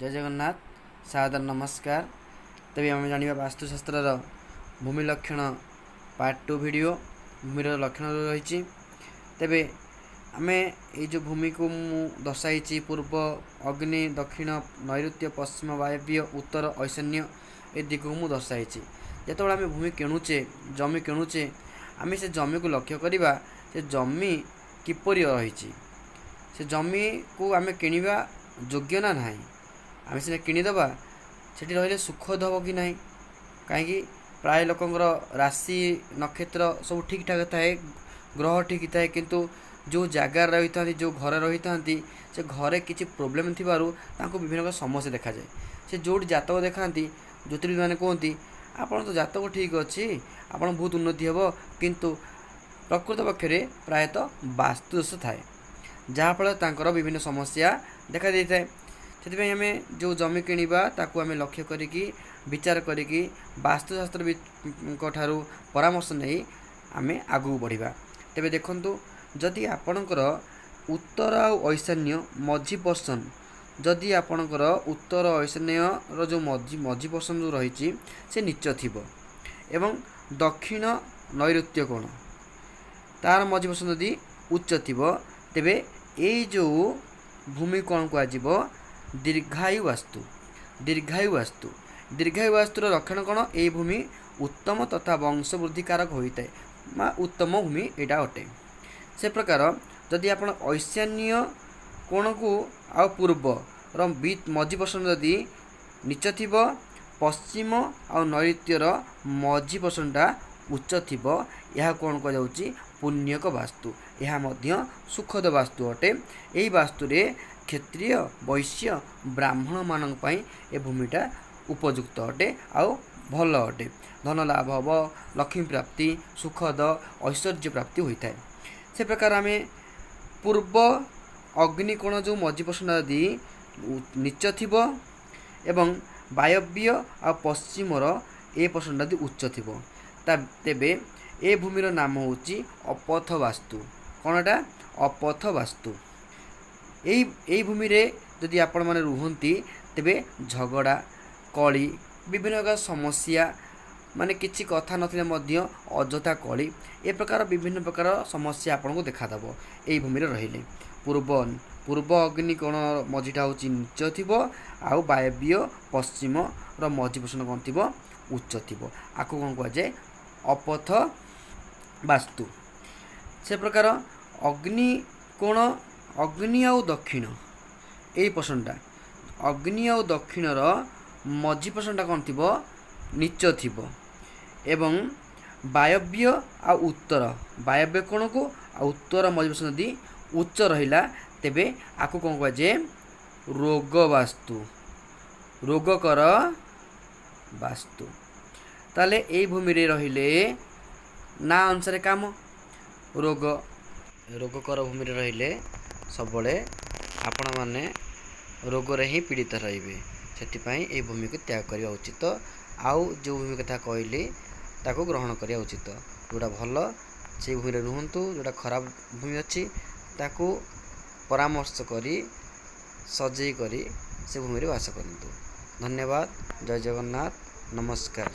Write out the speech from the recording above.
जय जगन्नाथ सादर नमस्कार। तबे आम जाना वास्तुशास्त्र भूमि लक्षण पार्ट 2 वीडियो भूमिर लक्षण रही। तेबे आम ये जो भूमि को दर्शाई पूर्व अग्नि दक्षिण नैऋत्य पश्चिम वायव्य उत्तर ऐशान्य ए दिग को दर्शाई। जो आम भूमि किणुचे जमी किणुचे आम से जमी को लक्ष्य करवा से जमी किपर रही से जमी को आम किणवा योग्य ना ना आम सीना किणीदबा से रही सुखद हम कि ना कहीं प्राय लोकंर राशि नक्षत्र सब ठीक ठाक थाए ग्रह ठीक थाए किंतु जो जगार रही था जो घर रही था से घरे किसी प्रोब्लेम थी विभिन्न समस्या देखा जाए। से जो जातक देखा ज्योतिष मैंने कहती आपन तो जातक ठीक अच्छी आपन बहुत उन्नति हे किंतु प्रकृत पक्षरे प्रायतः वास्तुदोष थाए जहाँफल विभिन्न समस्या देखा दे थाए। से आम जो जमी किणवा ताकू आम लक्ष्य करिकी विचार करिकी वास्तुशास्त्र ठारू परामर्श नहीं आम आगू बढ़ा। तेबे देखंतु जदि आपणकर उत्तर आ ईशान्य मझी पर्सन जदि आपणकर उत्तर ईशान्य जो मझी पर्सन जो रही से नीच थिबो एवं दक्षिण नैऋत्य कोण तार मझी पर्सन जदि उच्च थिबो तेबे एई जो भूमि कोण को आजिबो दीर्घायु वास्तु। दीर्घायु वास्तु दीर्घायु वास्तुर लक्षण कौन ये भूमि उत्तम तथा वंश वृद्धिकारक होता है उत्तम भूमि यहाँ अटे। से प्रकार जदि आप ईशान्य कोण को आ पूर्व मझी पर्सन जदि नीच थी पश्चिम आ नैऋत्यर मझी पर्सनटा उच्च थी यह कौन कहुच्छी पुण्यक वास्तु यह सुखद वास्तु अटे। यही वास्तुरे क्षत्रिय वैश्य ब्राह्मण मान ए भूमिटा उपयुक्त अटे आउ भल अटे धन लाभ हम लक्ष्मी प्राप्ति सुखद ऐश्वर्य प्राप्ति होता है। से प्रकार आम पूर्व अग्निकोण जो मझी पर्सन यदि नीच थी एवं वायव्य आ पश्चिमर ए पर्सन यदि उच्च थी तेबे ए भूमिर नाम होची अपथ वास्तु। कौनटा अपथ वास्तु। यही भूमि रे जदि आपण माने रुहंती तेबे झगड़ा कली विभिन्न प्रकार समस्या माने किछि कथा नथिले मध्य अजथा कली ए प्रकार विभिन्न प्रकार समस्या आपन को देखा दबो। एही भूमि रे रहिले पूर्व अग्नि कोण मझीटा होची नीच थिबो आ वायव्य पश्चिम र मझी पर्सन कोन थिबो उच्च थिबो आको कोन को जाय अपथ वास्तु। से प्रकार अग्नि कोण अग्नि आउ दक्षिण यही पर्सनटा अग्नि आउ दक्षिणर मझी पर्सनटा कौन थी नीच थी एवं वायव्य आ उत्तर वायव्य कोण को आ उत्तर मझी पर्सन यदि उच्च रहिला तेबे आकु कौन कह जे रोग वास्तु रोगकर वास्तु। ताले एई भूमि रे रहिले ना अनुसार काम रोगकर भूमि रे रहिले सबले आपण माने रोगरे ही पीड़ित रहिबे सेतिपाई ए भूमि को त्याग करिया उचित आउ जो भूमि कथा कहली ताको ग्रहण करिया उचित जोड़ा भल से भूमि रे रुहंतु जोड़ा खराब भूमि अच्छी ताको परामर्श करी सजई करी से भूमि रे वास करंतु। धन्यवाद। जय जगन्नाथ नमस्कार।